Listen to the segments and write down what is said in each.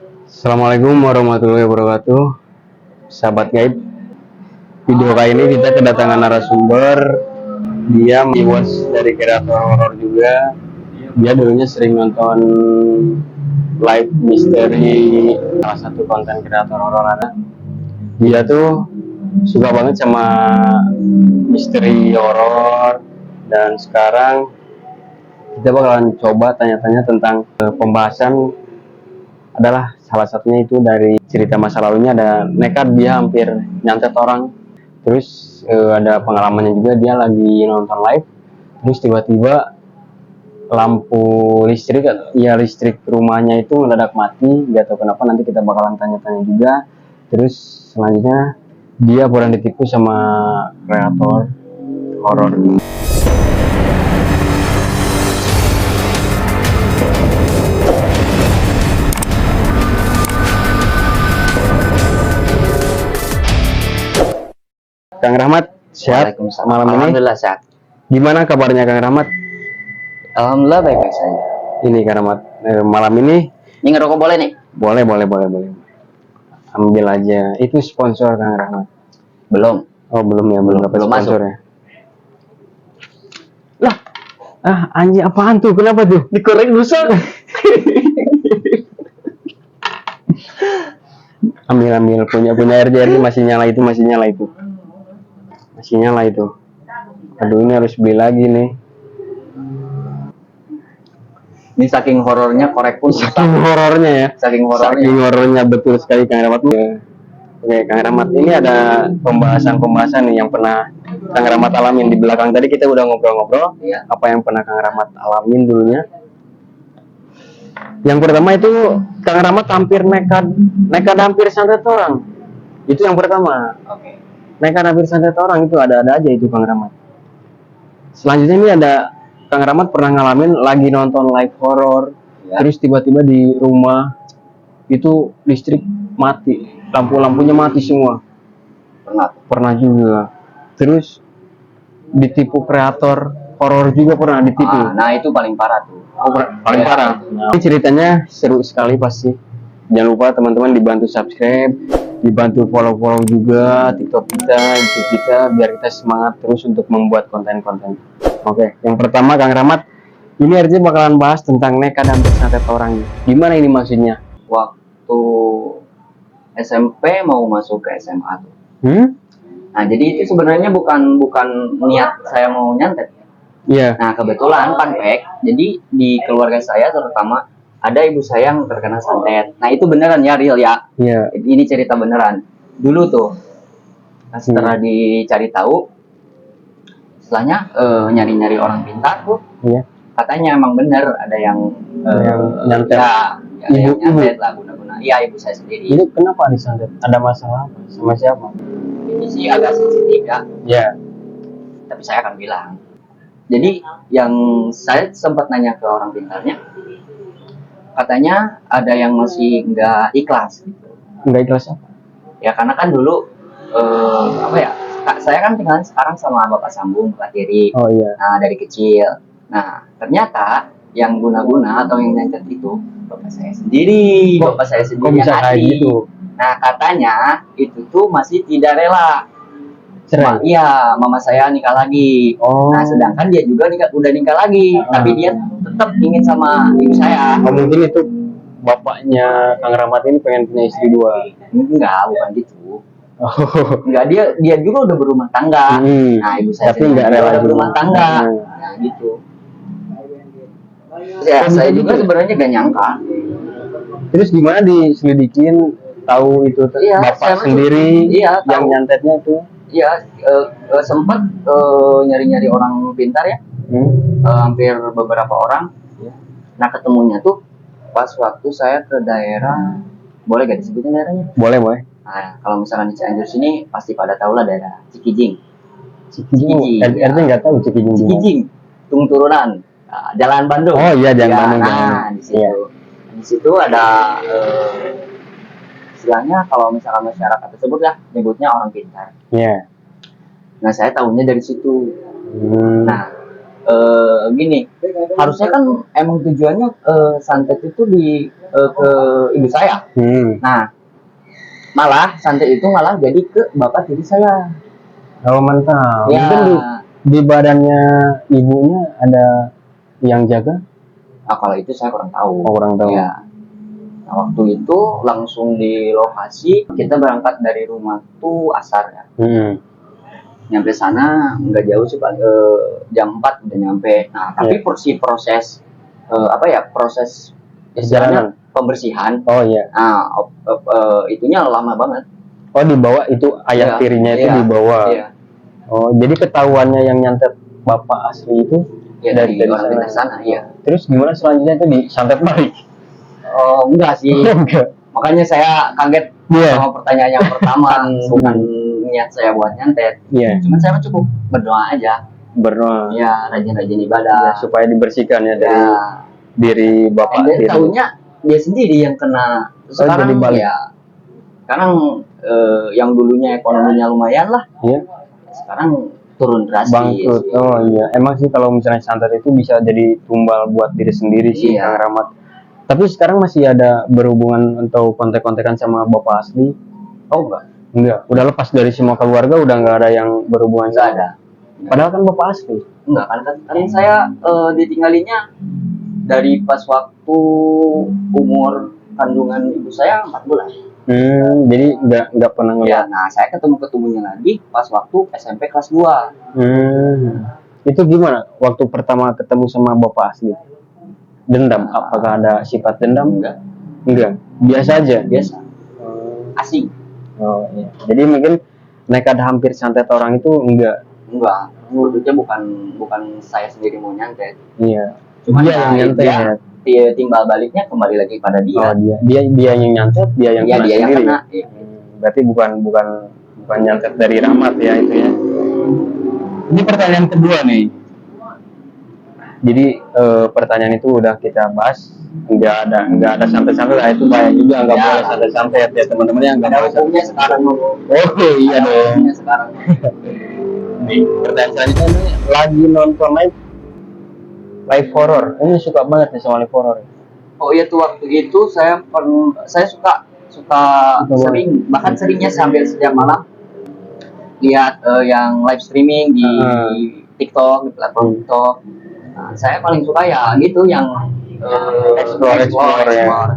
Assalamualaikum warahmatullahi wabarakatuh, sahabat gaib. Video kali ini kita kedatangan narasumber. Dia viewers dari kreator horor juga. Dia dulunya sering nonton live misteri salah satu konten kreator horor ada. Dia tuh suka banget sama misteri horor, dan sekarang kita bakalan coba tanya-tanya tentang pembahasan adalah salah satunya itu dari cerita masa lalunya. Ada nekat dia hampir nyantet orang, terus ada pengalamannya juga. Dia lagi nonton live, terus tiba-tiba lampu listrik, ya listrik rumahnya itu mendadak mati, nggak tahu kenapa. Nanti kita bakalan tanya-tanya juga. Terus selanjutnya dia pernah ditipu sama kreator horor. Kang Rahmat, sehat malam ini? Alhamdulillah sehat. Gimana kabarnya Kang Rahmat? Alhamdulillah baik-baik saja. Ini Kang Rahmat, malam ini Ini ngerokok boleh nih? boleh. Ambil aja. Itu sponsor Kang Rahmat. Belum. Oh belum ya, belum dapat belum sponsor masuk. ya. Lah, anjing apaan tuh? Kenapa tuh? Dikorek rusak. Ambil punya RJ masih nyala itu. Aduh, ini harus beli lagi nih. Ini saking horornya korek pun susah. Saking horornya ya. Saking Saking horornya betul sekali Kang Rahmat. Oke, Kang Rahmat, ini ada pembahasan nih yang pernah Kang Rahmat alamin. Di belakang tadi kita udah ngobrol-ngobrol. Iya. Apa yang pernah Kang Rahmat alamin dulunya. Yang pertama itu Kang Rahmat hampir nekat hampir santet orang. Itu yang pertama. Oke. Nekat hampir santet orang itu ada-ada aja itu Kang Rahmat. Selanjutnya ini ada Kang Rahmat pernah ngalamin lagi nonton live horor, Ya. terus tiba-tiba di rumah itu listrik mati, lampu-lampunya mati semua. Pernah juga. Terus ditipu kreator horor juga pernah ditipu. Nah itu paling parah tuh. Oh, paling parah. Ini ceritanya seru sekali pasti. Jangan lupa teman-teman dibantu subscribe, dibantu follow juga TikTok kita, YouTube kita, biar kita semangat terus untuk membuat konten-konten. Oke, yang pertama Kang Rahmat, ini RJ bakalan bahas tentang nekat dan bersantet orang. Gimana ini maksudnya? Waktu SMP mau masuk ke SMA tuh. Nah jadi itu sebenarnya bukan niat saya mau nyantet. Iya. Nah kebetulan fun fact, jadi di keluarga saya terutama ada ibu saya yang terkena santet. Nah itu beneran ya, real ya. Iya. Ini cerita beneran. Dulu tuh, setelah dicari tahu, setelahnya nyari-nyari orang pintar tuh, Iya. katanya emang bener ada yang nyantet. ya, ada yang nyantet lah guna-guna. Iya ibu saya sendiri. Ini kenapa disantet? Ada masalah apa? Sama siapa? Ini sih agak sensitif ya, Iya. tapi saya akan bilang. Jadi yang saya sempat nanya ke orang pintarnya, katanya ada yang masih nggak ikhlas gitu. Enggak ikhlas apa? Ya karena kan dulu apa ya, saya kan tinggal sekarang sama bapak sambung, bapak tiri. Oh iya. Nah dari kecil. Nah ternyata yang guna-guna atau yang nyantet itu bapak saya sendiri. Bapak saya Kok sendiri bisa yang kayak asli. gitu? Nah katanya itu tuh masih tidak rela. Cerai? Iya, mama saya nikah lagi. Oh. Nah, sedangkan dia juga udah nikah lagi, tapi dia tetap ingin sama ibu saya. Oh, mungkin itu bapaknya Kang Rahmat ini pengen punya istri dua. Enggak, bukan gitu. Oh. Enggak, dia juga udah berumah tangga. Nah, ibu saya Tapi nggak rela udah berumah tangga. Nah, gitu. Ya, saya juga sebenarnya gak nyangka. Terus gimana diselidikin tahu itu Iya, bapak sendiri iya, yang tahu. nyantetnya itu? Iya, sempat nyari-nyari orang pintar ya. Hampir beberapa orang. Nah, ketemunya tuh pas waktu saya ke daerah, boleh gak disebutin daerahnya? Boleh. Nah, kalau misalnya di Cianjur sini pasti pada tahu lah daerah Cikijing. Cikijing. RT nggak tahu Cikijing. Cikijing, Tung Turunan, Jalan Bandung. Oh iya, Jalan Bandung. Nah, di situ. Iya. Di situ ada istilahnya kalau misalnya masyarakat tersebut ya nyebutnya orang pintar. Iya. Nah, saya tahunya dari situ. Nah, gini, harusnya kan emang tujuannya santet itu ke ibu saya. Nah, malah santet itu malah jadi ke bapak tiri saya. Oh mantap. Ya. Mungkin di badannya ibunya ada yang jaga? Nah, kalau itu saya kurang tahu. Oh, kurang tahu. Ya. Nah, waktu itu langsung di lokasi, kita berangkat dari rumah tuh asar ya. Nyampe sana nggak jauh sih, Pak. Jam 4 udah nyampe. Nah, tapi proses proses perjalanan pembersihan. Oh iya. Nah, itunya lama banget. Oh dibawa itu ayah tirinya itu dibawa. Iya. Oh jadi ketahuannya yang nyantet bapak asli itu Ya dari orang sana. Iya. Terus gimana selanjutnya itu disantet balik? Oh enggak sih. Enggak. Makanya saya kaget sama pertanyaan yang pertama. Bukan niat saya buat nyantet. Iya. Cuman saya cukup berdoa aja. Berdoa. Ya, rajin-rajin ibadah. Ya, supaya dibersihkan ya dari diri bapak. Dia tahunya dia sendiri yang kena. Sekarang ya. Sekarang yang dulunya ekonominya lumayan lah. Iya. Sekarang turun drastis. Bangkrut. Oh iya. Emang sih kalau misalnya santet itu bisa jadi tumbal buat diri sendiri sih, Kang Rahmat. Tapi sekarang masih ada berhubungan atau kontak-kontakan sama bapak asli? Oh enggak. Udah lepas dari semua keluarga, udah nggak ada yang berhubungan. Nggak ada. Padahal kan bapak asli. Enggak kan saya ditinggalinnya dari pas waktu umur kandungan ibu saya 4 bulan. Jadi nggak pernah ngeliat. Ya, nah saya ketemunya lagi pas waktu SMP kelas 2. Itu gimana? Waktu pertama ketemu sama bapak asli? Dendam? Apakah ada sifat dendam? Enggak. Biasa aja. Biasa. Asing. Oh iya. Jadi mungkin nekat hampir santet orang itu enggak. Sebetulnya bukan saya sendiri mau nyantet. Iya. Cuma dia yang nyantet. Dia timbal baliknya kembali lagi pada dia. Oh dia yang nyantet, dia yang kena dia sendiri. Yang kena. Iya. Berarti bukan nyantet dari Rahmat ya itu ya. Ini pertanyaan kedua nih. Jadi pertanyaan itu udah kita bahas, nggak ada santet-santet, itu bahaya juga, nggak boleh santet-santet ya teman-teman yang nggak boleh santet. Sekarang iya dong. Sekarang. Nih, pertanyaan selanjutnya ini lagi nonton live horror. Ini suka banget nih sama live horror. Oh iya tuh waktu itu saya suka bahkan seringnya sambil setiap malam lihat yang live streaming di TikTok, di platform TikTok. Nah, saya paling suka ya gitu yang explore ya.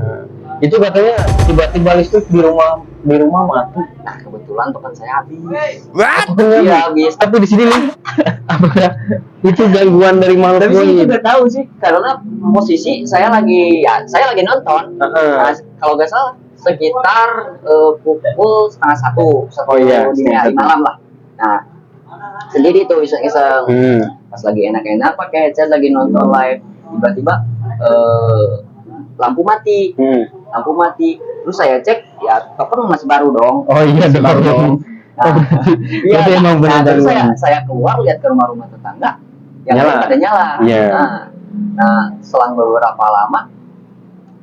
Itu katanya tiba-tiba listrik di rumah mati. Nah kebetulan teman saya habis. Iya habis. Tapi di sini nih, apakah itu gangguan dari makhluk? Tapi saya juga tahu sih karena posisi saya lagi nonton. Nah, kalau nggak salah sekitar pukul 1:30 dini hari malam lah. Nah sendiri tuh iseng-iseng pas lagi enak-enak pakai headset lagi nonton live, tiba-tiba lampu mati. Terus saya cek ya token masih baru dong. Oh iya baru dong. Nah, terus saya keluar lihat ke rumah tetangga yang ada nyala. Nah selang beberapa lama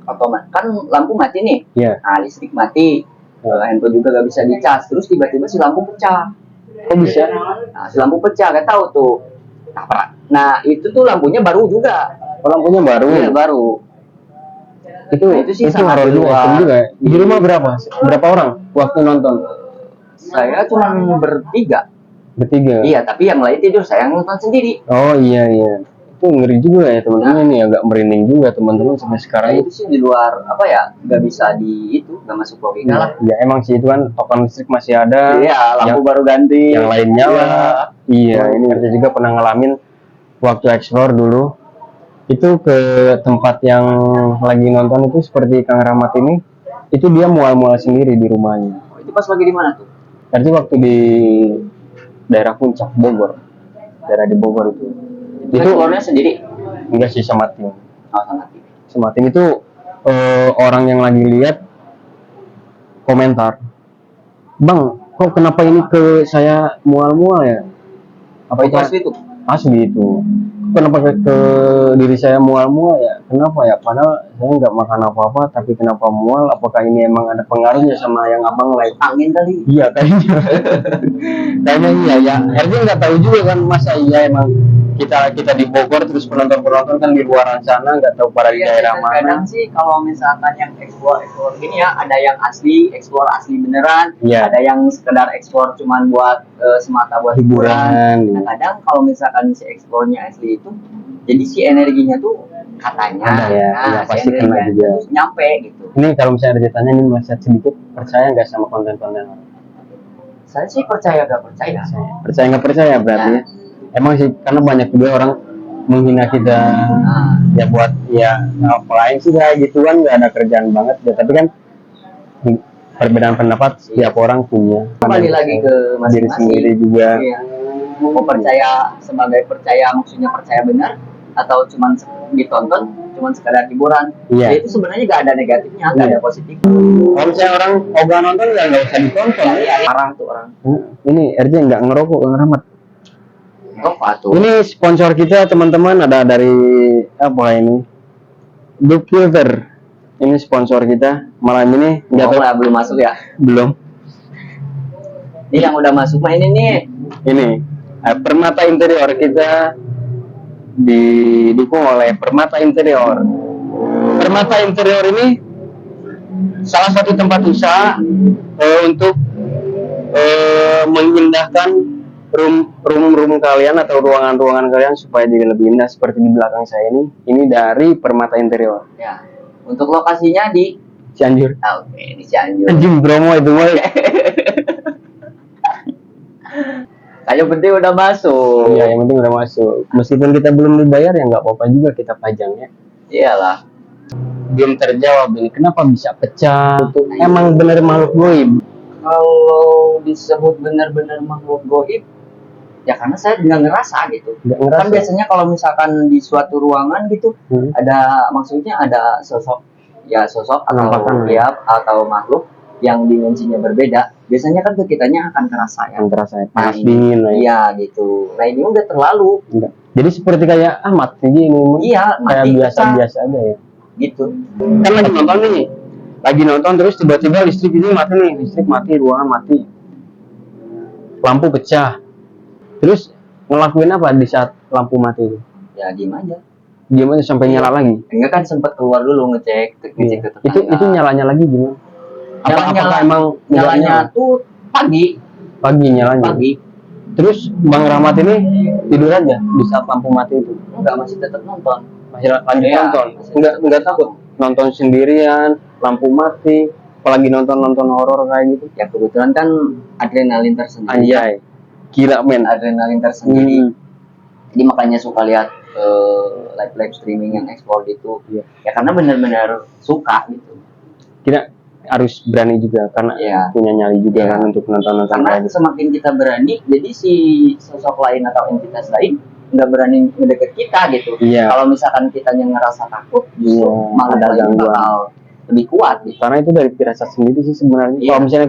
otomatis kan lampu mati nih. Nah listrik mati, handphone juga gak bisa dicas, terus tiba-tiba si lampu pecah. Oh bisa? Nah si lampu pecah, gak tahu tuh. Nah itu tuh lampunya baru juga. Oh lampunya baru? Iya baru. Itu sih sangat juga. Di rumah berapa orang waktu nonton? Saya cuma bertiga. Iya tapi yang lain tidur, saya nonton sendiri. Oh iya itu ngeri juga ya teman-teman. Ini agak merinding juga teman-teman sampai sekarang. Itu sih di luar nggak bisa nggak masuk logika lah. Ya emang sih itu kan token listrik masih ada. Iya lampu baru ganti. Yang lain nyala. Iya ini kita juga pernah ngalamin waktu explore dulu. Itu ke tempat yang lagi nonton itu seperti Kang Rahmat ini, itu dia mual-mual sendiri di rumahnya. Itu pas lagi di mana tuh? Berarti waktu di daerah Puncak Bogor, daerah di Bogor itu. Itu keluarnya sendiri? Enggak sih sama tim. Oh sama tim. Sama tim itu orang yang lagi lihat komentar, Bang, kok kenapa ini ke saya mual-mual ya? Apa itu asli itu? Asli itu. Kenapa ke diri saya mual-mual ya? Kenapa ya? Padahal saya nggak makan apa-apa, tapi kenapa mual? Apakah ini emang ada pengaruhnya sama yang abang lain? Angin kali? Iya kayaknya. Kayaknya iya ya. Akhirnya nggak tahu juga kan masa iya emang kita di Bogor, terus penonton kan di luar sana nggak tahu pada di Iya, daerah mana. kadang sih kalau misalkan yang explore gini ya, ada yang explore asli beneran, Iya. ada yang sekedar explore cuman buat semata buat Hiburan. Nah, kadang kalau misalkan si explore-nya asli itu, jadi si energinya tuh katanya, Ada ya, iya, si pasti kena energinya juga. itu nyampe gitu. Ini kalau misalnya ada ditanya ini meleset sedikit, percaya nggak sama konten-konten orang? Saya sih percaya gak percaya. Percaya nggak percaya berarti ya? Emang sih, karena banyak juga orang menghina kita, ya buat ya ngapain sih kayak gituan, nggak ada kerjaan banget ya, tapi kan perbedaan pendapat setiap orang punya. Kembali lagi ke diri masing-masing. sendiri juga. Iya. Mau percaya sebagai percaya, maksudnya percaya benar, atau cuman ditonton, cuman sekadar hiburan. Iya. Ya itu sebenarnya gak ada negatifnya, gak Iya. ada positif. Kalau misalnya orang ogah nonton ya nggak usah ditonton. Orang tuh orang. Ini RJ nggak ngerokok, nggak ngeramat. Tuh. Ini sponsor kita teman-teman, ada dari apa ini? Blue Filter. Ini sponsor kita malam ini. Belum masuk ya? Belum. Ini yang udah masuk mah ini nih. Ini Permata Interior, kita didukung oleh Permata Interior. Permata Interior ini salah satu tempat usaha untuk mengindahkan room kalian atau ruangan kalian supaya jadi lebih indah, seperti di belakang saya ini. Ini dari Permata Interior. Ya. Untuk lokasinya di Cianjur. Oke, di Cianjur. Anjing Bromo itu mah. Yang penting udah masuk. Iya, yang penting udah masuk. Meskipun kita belum dibayar ya nggak apa-apa juga kita pajang ya. Iyalah. Belum terjawab ini kenapa bisa pecah. Emang bener makhluk goib. Kalau disebut benar-benar makhluk goib, ya karena saya nggak ngerasa gitu. Nggak ngerasa. Kan biasanya kalau misalkan di suatu ruangan gitu, ada maksudnya ada sosok atau Penampakan. atau makhluk yang dimensinya berbeda. Biasanya kan tuh kitanya akan kerasa ya. Yang terasa Nah, panas ini- dingin lah ya. Iya gitu. Nah ini udah terlalu. Enggak. Jadi seperti kayak mati gini. Iya, Kayak mati biasa-biasa aja ya. gitu. Kan lagi nonton nih. Lagi nonton terus tiba-tiba listrik ini mati nih. Listrik mati, ruangan mati. Lampu pecah. Terus ngelakuin apa di saat lampu mati itu? Ya diem aja. Diam aja sampai nyala lagi. Enggak kan sempat keluar dulu ngecek ke Iya. tetangga. Itu nyalanya lagi gimana? Apakah emang nyalanya tuh pagi. nyalanya? Pagi. Terus Bang Rahmat ini tidur aja di saat lampu mati itu. Enggak, masih tetap nonton. Masih lanjut Iya, nonton. masih Enggak takut nonton sendirian, lampu mati, apalagi nonton horor kayak gitu. Ya kebetulan kan adrenalin tersendiri. Anjay. Gila men. Adrenalin tersendiri. Hmm. Jadi makanya suka lihat live streaming yang explore gitu. Iya. Ya karena benar-benar suka gitu. Kita harus berani juga karena Iya. punya nyali juga Iya. kan untuk nonton Karena kayak gitu. semakin kita berani, jadi si sosok lain atau entitas lain nggak berani ngedeket kita gitu. Iya. Kalau misalkan kita yang ngerasa takut, justru Iya, malah ada lain gangguan. bakal lebih kuat gitu. Karena itu dari firasat sendiri sih sebenarnya. Iya. Kalau misalnya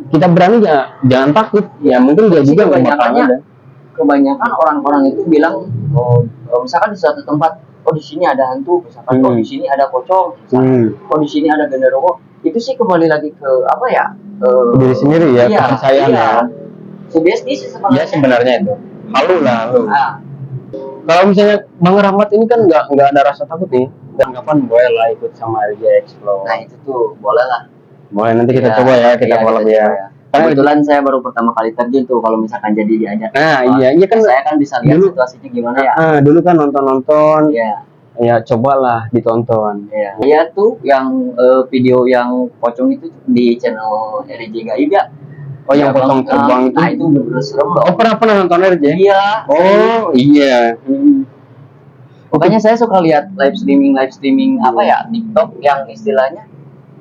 kita berani ya jangan takut. Ya mungkin dia juga nggak bakal ada. Kebanyakan orang-orang itu bilang, misalkan di suatu tempat, oh di sini ada hantu, misalkan, oh di sini ada pocong, misalkan, oh di sini ada genderuwo. Itu sih kembali lagi ke apa ya? Diri sendiri ya, iya, kepercayaan iya. ya. Sugesti sih Ya sebenarnya itu. Halu lah, halu. Nah, Kalau misalnya Bang Rahmat ini kan nggak ada rasa takut nih, dan kapan boleh lah ikut sama RJ Explore. nah itu tuh boleh lah. Boleh nanti kita Iya, coba ya, kita iya, collab kita ya. coba ya. Kebetulan saya baru pertama kali terjun tuh kalau misalkan jadi diajak. Nah iya kan. Saya kan bisa lihat Dulu- situasinya gimana ya. Dulu kan nonton, Iya, ya cobalah ditonton. iya. Iya tuh yang video yang pocong itu di channel RJ Gaib ya. Oh yang pocong terbang itu. Nah itu bener serem loh. Oh pernah nonton RJ? Iya. Oh iya. Makanya saya suka lihat live streaming apa ya TikTok yang istilahnya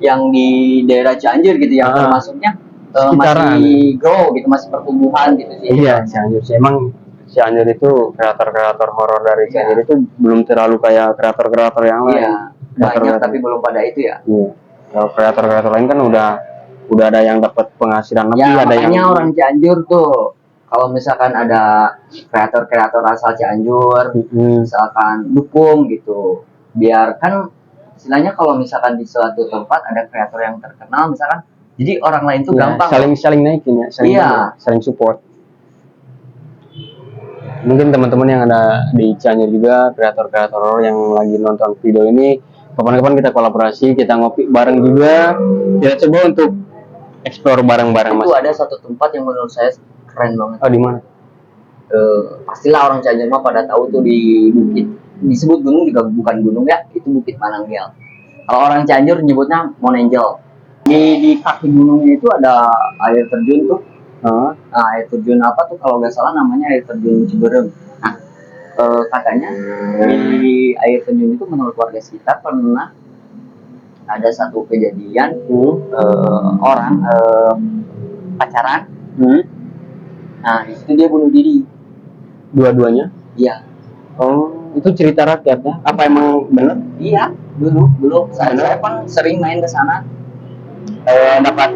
yang di daerah Cianjur gitu yang termasuknya Sekitaran. masih grow gitu, masih pertumbuhan gitu sih. Iya, Cianjur sih. Emang Cianjur itu kreator horor dari Cianjur itu belum terlalu kayak kreator yang lain. Iya, banyak Kreator-kreator. tapi belum pada itu ya. Iya. Kalau kreator lain kan udah ada yang dapat penghasilan lebih, Ya ada yang makanya orang Cianjur tuh kalau misalkan ada kreator asal Cianjur, misalkan dukung gitu, biar kan istilahnya kalau misalkan di suatu tempat ada kreator yang terkenal misalkan, jadi orang lain tuh ya, gampang saling naikin ya, Iya. saling support. Mungkin teman-teman yang ada di Cianjur juga, kreator-kreator horor yang lagi nonton video ini, kapan-kapan kita kolaborasi, kita ngopi bareng juga. Kita coba untuk explore bareng-bareng Itu Mas. ada satu tempat yang menurut saya keren banget. Oh, di mana? Pastilah orang Cianjur mah pada tahu tuh di bukit, disebut gunung juga bukan gunung ya, itu Bukit Mananggel. Kalau orang Cianjur nyebutnya Monangel. Di kaki gunungnya itu ada air terjun tuh. Nah, air terjun apa tuh kalau nggak salah namanya air terjun Ciberem. Nah, katanya di air terjun itu menurut warga sekitar pernah ada satu kejadian orang pacaran. Nah, di situ dia bunuh diri. Dua-duanya? Iya. Oh, itu cerita rakyat ya? Apa emang bener? Iya, dulu saya kan sering main ke sana. Dapat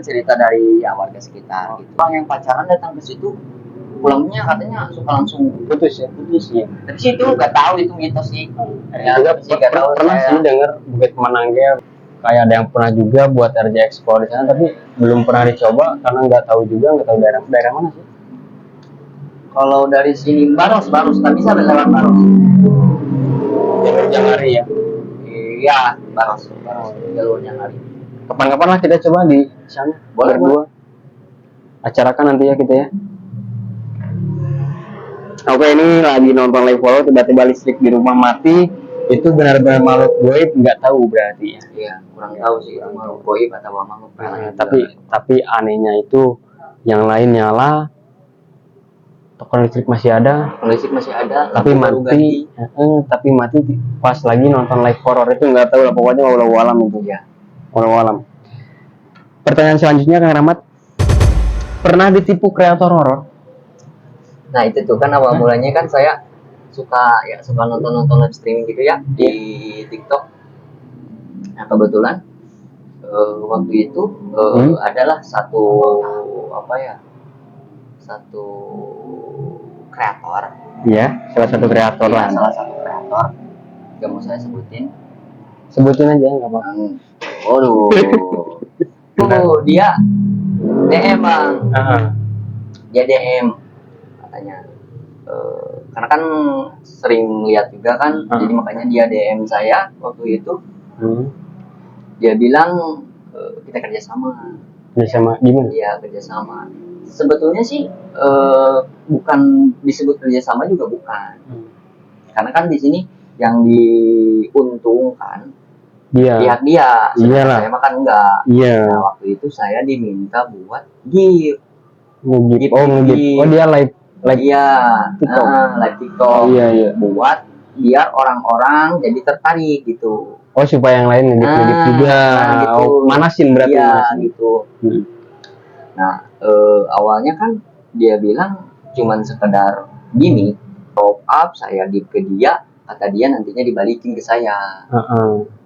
cerita dari ya warga sekitar. Gitu. Bang yang pacaran datang ke situ, pulangnya katanya suka langsung Putus ya? putus ya. Tapi sih itu nggak tahu itu mitos sih. Ya, juga sih nggak tahu. pernah sih denger Bukit Mananggel, kayak ada yang pernah juga buat RJ Explore di sana, tapi belum pernah dicoba karena nggak tahu juga, nggak tahu daerah mana sih. Kalau dari sini Baros, tapi saya lewat Baros. Jalur Jangari ya. Iya, Baros, jalur Jangari. Kapan-kapan lah kita coba di sana berdua. Acarakan nanti ya kita ya. Oke, ini lagi nonton live follow, tiba-tiba listrik di rumah mati. Itu benar-benar makhluk goib, nggak tahu berarti ya. Iya, kurang tahu sih itu makhluk goib atau makhluk pelan. Tapi anehnya itu yang lain nyala, toko listrik masih ada, tapi mati. Tapi mati pas lagi nonton live horror itu nggak tahu lah, pokoknya wallahu alam itu ya. Wallahu alam. Pertanyaan selanjutnya Kang Rahmat, pernah ditipu kreator horor? Nah itu tuh kan awal mulanya kan saya suka nonton live streaming gitu ya di TikTok. Nah kebetulan waktu itu adalah satu kreator. Iya, salah satu kreator lah. Salah satu kreator. Gak mau saya sebutin. Sebutin aja nggak apa-apa. Waduh. Tuh dia DM bang. Dia DM katanya. Karena kan sering lihat juga kan, jadi makanya dia DM saya waktu itu. Dia bilang kita kerjasama. Kerjasama gimana? Iya kerjasama. Sebetulnya sih bukan disebut kerjasama juga bukan. Karena kan di sini yang diuntungkan pihak dia. Iyalah. Saya makan enggak. Iya. Nah waktu itu saya diminta buat gift. Ngegip. Oh dia live Iya, TikTok. live TikTok. Iya. Buat biar orang-orang jadi tertarik gitu. Oh supaya yang lain ngedip juga. Nah, gitu. Oh, manasin berarti. Iya, gitu. Nah, awalnya kan dia bilang cuman sekedar gini, top up saya gift ke dia, kata dia nantinya dibalikin ke saya.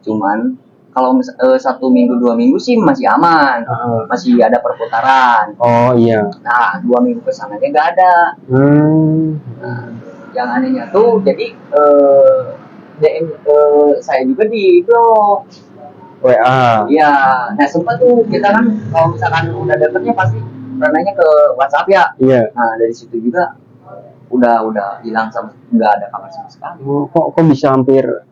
Cuman kalau 1 minggu 2 minggu sih masih aman, masih ada perputaran. Oh iya. Nah 2 minggu kesananya nggak ada. Nah, yang anehnya tuh jadi DM saya juga di blog WA. Iya. Nah sempat tuh kita kan kalau misalkan udah deketnya pasti rananya ke WhatsApp ya. Iya. Nah dari situ juga udah hilang sama nggak ada kabar sama sekali. Kok bisa hampir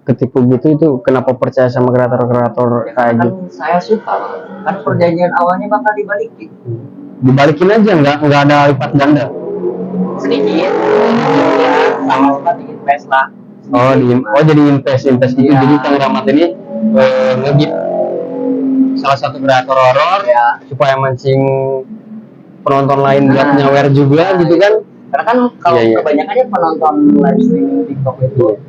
ketipu gitu, itu kenapa percaya sama kreator-kreator kayak kan gitu? Saya suka kan perjanjian awalnya bakal dibalikin. Dibalikin aja, nggak ada lipat ganda. Sedikit ya sama sedikit invest lah. Jadi invest gitu. Iya. Jadi Kang Rahmat ini ngegip salah satu kreator horor supaya mancing penonton lain buat nyawer juga gitu kan. Karena kan kalau kebanyakannya penonton live streaming TikTok itu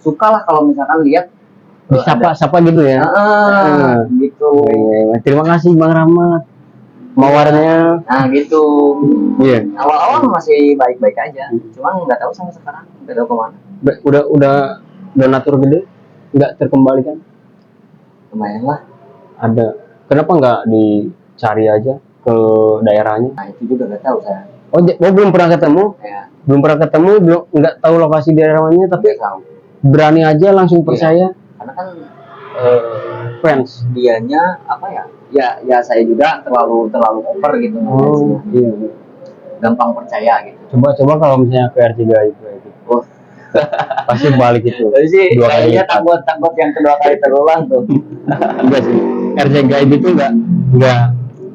suka lah kalau misalkan lihat sapa gitu ya. Gitu. Terima kasih Bang Rahmat mawarnya. Nah gitu. Iya. Awal-awal masih baik-baik aja, cuman nggak tahu sampai sekarang nggak tahu kemana. Udah donatur gede nggak terkembalikan? Lumayan lah. Ada. Kenapa nggak dicari aja ke daerahnya? Nah itu juga nggak tahu saya. Oh belum pernah ketemu? Ya. Belum pernah ketemu, nggak tahu lokasi daerahnya, tapi tahu. Berani aja langsung percaya. Karena kan Fans. dianya apa ya? Ya saya juga terlalu over gitu. Oh iya. Gampang percaya gitu. Coba kalau misalnya ke RJ Gaib itu. Oh, Pasti balik itu. tapi sih Dua kali kayaknya lipat. takut yang kedua kali terulang tuh. Enggak sih. RJ Gaib itu enggak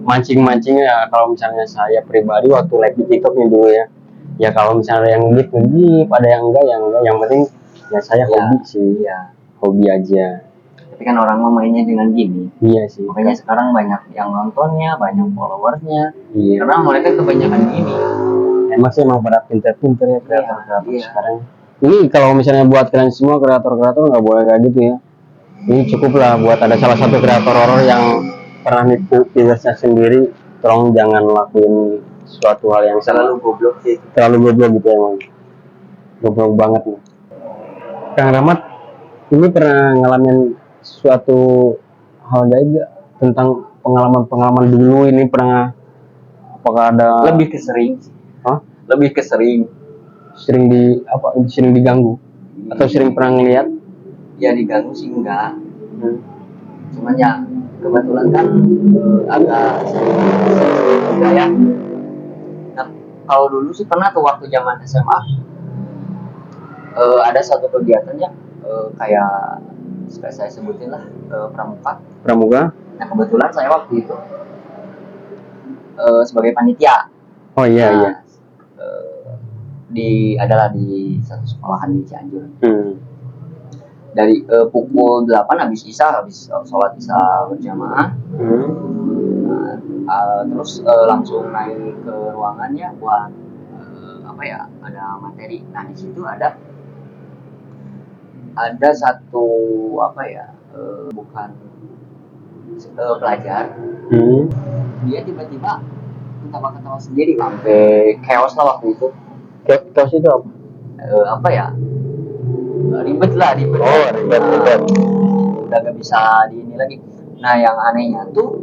mancing-mancing ya. Kalau misalnya saya pribadi waktu live di TikTok nih dulu ya. Ya kalau misalnya yang ngip, ada yang enggak, yang penting ya saya hobi sih. Iya. Hobi aja. Tapi kan orang mah mainnya dengan gini. Iya sih. Makanya sekarang banyak yang nontonnya, banyak followersnya. Iya. Karena mereka kebanyakan gini. Emang sih emang pada pinter-pinter ya kreator-kreator Iya. sekarang. Ini kalau misalnya buat kalian semua kreator-kreator nggak boleh kayak gitu ya. Ini cukup lah buat ada salah satu kreator horor yang pernah nipu viewersnya sendiri. Tolong jangan lakuin suatu hal yang Terlalu goblok sih. terlalu goblok gitu emang. Goblok banget nih. Kang Rahmat, ini pernah ngalamin suatu hal gaib gak tentang pengalaman dulu ini pernah apakah ada Lebih ke sering. Hah? Lebih ke sering. sering diganggu atau sering pernah ngeliat? Ya diganggu sih enggak. Cuman ya kebetulan kan agak sering juga ya. Nah, kalau dulu sih pernah tuh waktu zaman SMA ada satu kegiatannya kayak saya sebutin lah Pramuka? Nah kebetulan saya waktu itu sebagai panitia. Oh iya Nah, iya. Adalah di satu sekolahan di Cianjur. Hmm. Dari pukul 8 habis sholat isya berjamaah. Terus langsung naik ke ruangannya buat ada materi. Nah di situ ada satu bukan pelajar. Dia tiba-tiba ketawa-ketawa sendiri sampai chaos lah waktu itu. Chaos itu apa? Ribet. Oh ribet. Udah gak bisa di ini lagi. Nah yang anehnya tuh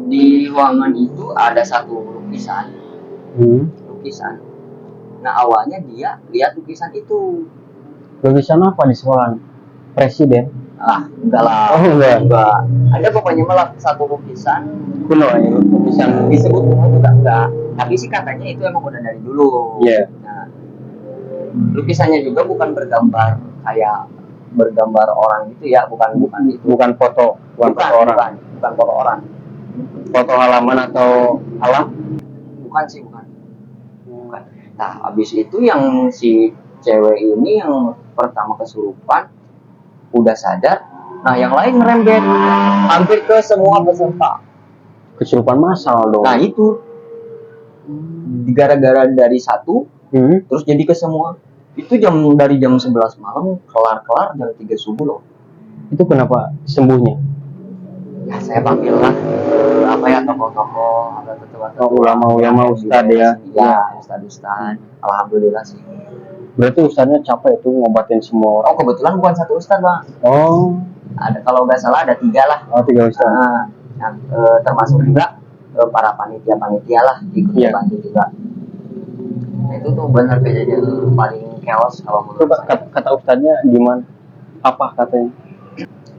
di ruangan itu ada satu lukisan. Nah awalnya dia lihat lukisan itu. Lukisan apa di sekolah? Presiden? Enggak lah. Oh enggak. Ada pokoknya malah satu lukisan Kuno ya, lukisan disebut kuno juga enggak. Tapi sih katanya itu emang udah dari dulu. Iya. Nah, lukisannya juga bukan bergambar kayak bergambar orang gitu ya, bukan itu. Bukan foto orang. Bukan foto orang. Foto halaman atau alam? Bukan. Nah, habis itu yang si cewek ini yang pertama kesurupan udah sadar. Nah, yang lain ngerembet hampir ke semua peserta. Kesurupan massal dong. Nah, itu gara-gara dari satu terus jadi ke semua. Itu dari jam 11 malam kelar jam 3 subuh loh. Itu kenapa sembuhnya? Ya saya panggil lah tokoh-tokoh atau ketua-ketua ulama ustad ya. Ya ustad. Alhamdulillah sih. Berarti ustadnya capek itu ngobatin semua orang. Oh kebetulan bukan satu ustad Bang. Oh ada kalau nggak salah ada 3 lah. Oh 3 ustad. Termasuk juga para panitia lah ikut bantu juga. Nah, itu tuh benar kejadian paling chaos kalau menurut saya. Kata ustadnya gimana? Apa katanya?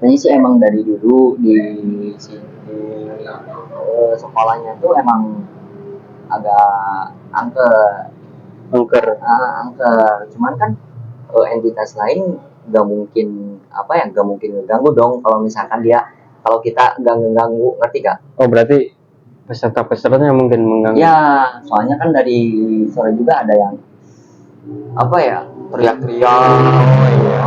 Ini sih emang dari dulu di sekolahnya tuh emang agak angker. Cuman kan entitas lain nggak mungkin ngeganggu dong kalau misalkan kalau kita nggak ngeganggu, ngerti gak? Oh berarti pesertanya mungkin mengganggu? Ya soalnya kan dari sore juga ada yang teriak-teriak.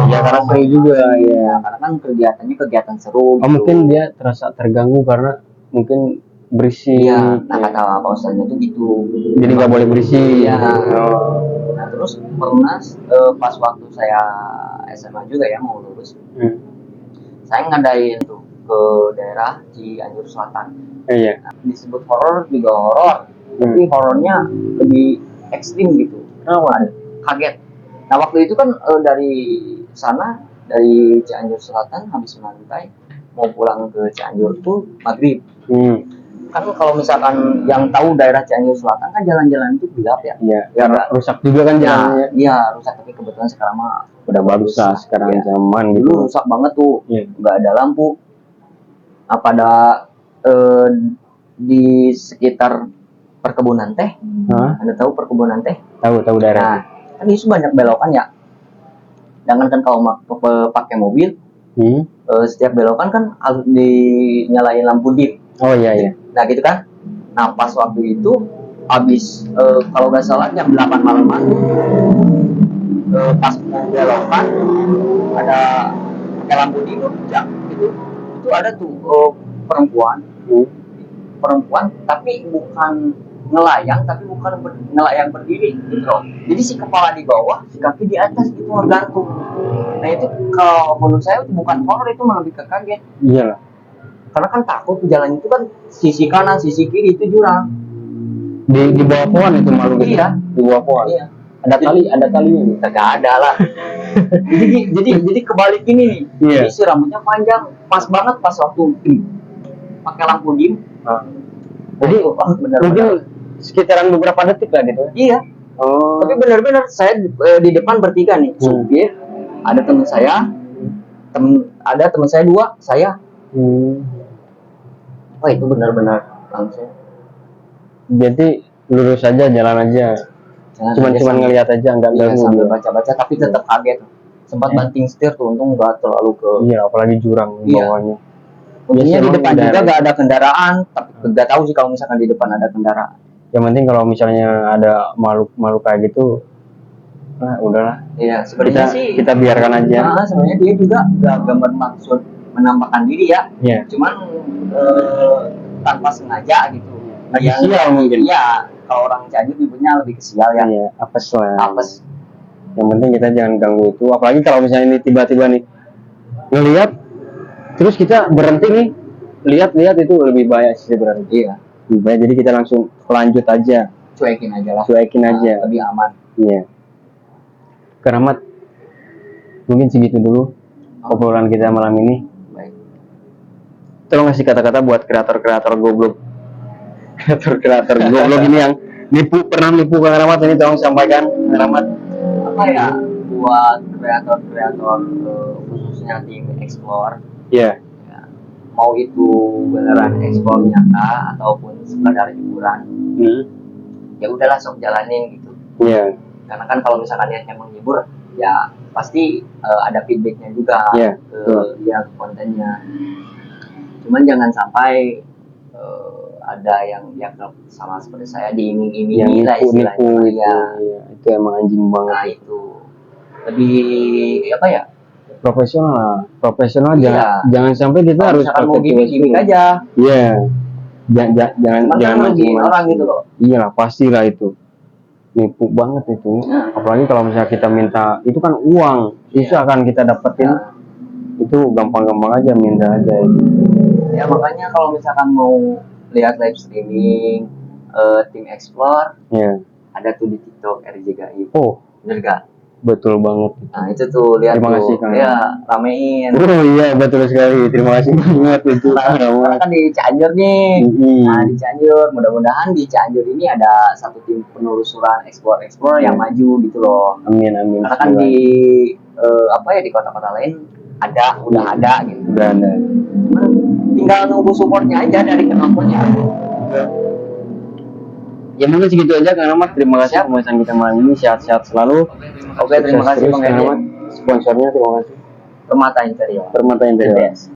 Ya karena seru juga ya. Karena kan kegiatan seru. Oh mungkin dia terasa terganggu karena mungkin berisik. Iya. Nah kata Pak Ustadznya tuh gitu. Jadi nggak boleh berisik. Iya. Nah terus pernah pas waktu saya SMA juga ya mau lulus, saya ngadain tuh ke daerah Cianjur Selatan. Iya. Nah, disebut horor juga horor, tapi horornya lebih ekstrim gitu. Kaget. Nah waktu itu kan dari Cianjur Selatan habis menantai mau pulang ke Cianjur tuh maghrib. kan kalau misalkan yang tahu daerah Cianjur Selatan kan jalan-jalan itu gelap ya. Iya, Ya, rusak juga kan jalannya. Iya, rusak, tapi kebetulan sekarang mah Udah bagus lah sekarang Iya. zaman gitu. dulu rusak banget tuh, Iya. nggak ada lampu. Apa ada eh, di sekitar perkebunan teh? Hah? Anda tahu perkebunan teh? Tahu daerah. Nah, kan itu banyak belokan ya. Sedangkan kan kalau pakai mobil, Hmm? setiap belokan kan harus dinyalain lampu dim. Oh iya. Nah gitu kan. Nah pas waktu itu habis kalau nggak salah jam 8 malaman, pas mau belokan ada pakai lampu dim ya, itu ada tuh perempuan Hmm. perempuan tapi bukan ngelayang, tapi bukan ngelayang berdiri gitu loh. Jadi si kepala di bawah, si kaki di atas gitu gantung. Nah itu kalau menurut saya itu bukan horor, itu malah lebih ke kaget. Iyalah. Karena kan takut jalan itu kan sisi kanan sisi kiri itu jurang. Di bawah pohon itu malu gitu. Iya. Di bawah pohon. Iya. Ada talinya. Kagak ada lah. jadi kebalik ini nih. Iya. Jadi si rambutnya panjang, pas banget pas waktu pakai lampu dim. Ah. Jadi benar-benar. Mungkin sekitaran beberapa detik lah gitu. Iya. Oh. Tapi benar-benar saya di depan bertiga nih, supir, ada teman saya, ada teman saya dua, saya. Wah itu benar-benar langsung. Jadi lurus aja, jalan aja. Cuman ngelihat aja, nggak Iya, ganggu. sambil baca-baca, tapi tetap kaget. Sempat banting setir tuh, untung nggak terlalu ke. Iya, apalagi jurang Iya. bawahnya. Untungnya di Biasanya depan emang juga daerah. nggak ada kendaraan, tapi nggak tahu sih kalau misalkan di depan ada kendaraan. Yang penting kalau misalnya ada makhluk kayak gitu, udahlah. Iya, sebenarnya sih Kita biarkan aja. Nah, sebenarnya dia juga nggak bermaksud menampakkan diri ya. Iya. Cuman tanpa sengaja gitu. Lagi sial mungkin. Iya, kalau orang Cianjur nyebutnya lebih ke sial ya. Iya, apes lah. Apes. Yang penting kita jangan ganggu itu. Apalagi kalau misalnya ini tiba-tiba nih ngelihat, terus kita berhenti nih, lihat itu lebih bahaya sih berarti. Iya, Lebih bahaya. Jadi kita langsung lanjut aja, cuekin aja lah. cuekin aja. Lebih aman. Iya. Keramat, mungkin segitu dulu obrolan kita malam ini. Baik. Tolong kasih kata-kata buat kreator-kreator goblok. Kreator-kreator goblok ini yang pernah nipu Kang Rahmat, ini tolong sampaikan Kang Rahmat. Apa ya buat kreator-kreator khususnya tim Explore, Iya. ya, mau itu beneran explore nyata ataupun sekadar hiburan, ya udahlah sok jalanin gitu. Iya. Karena kan kalau misalkan niatnya menghibur, ya pasti ada feedbacknya juga Iya, ke dia kontennya. Cuman jangan sampai ada yang sama seperti saya diiming-imingi lah nipu istilahnya. itu, Ya. iya, itu emang anjing banget. Nah itu lebih apa ya? Profesional Iya. jangan sampai kita Kalau harus misalkan mau pakai gimmick-gimmick aja, Iya. Jangan cuman kan ngerugiin orang gitu loh. Iya lah, pastilah itu. Nipu banget itu. Apalagi kalau misalnya kita minta, itu kan uang. Susah kan kita dapetin. Ya. Itu gampang-gampang aja, minta aja. Ya makanya kalau misalkan mau lihat live streaming tim Explore, Iya. ada tuh di TikTok RJ Gaib. Oh, Bener gak? betul banget. Nah itu tuh lihat Terima tuh. kasih, Kang. Ya ramein. Oh iya, betul sekali. Terima kasih banget itu. Karena kan di Cianjur nih. Nah di Cianjur, mudah-mudahan di Cianjur ini ada satu tim penelusuran Explore yang maju gitu loh. Amin. Karena kan di di kota-kota lain udah ada gitu. Udah ada. Cuman tinggal nunggu supportnya aja dari kemampuannya. Ya mungkin segitu aja Kang Rahmat. Terima kasih pembahasan kita malam ini. Sehat-sehat selalu. Oke, terima Sukses kasih terus, Bang Kang Edi. Rahmat. Sponsornya terima kasih. Permata Interior. Permata Interior. Yes.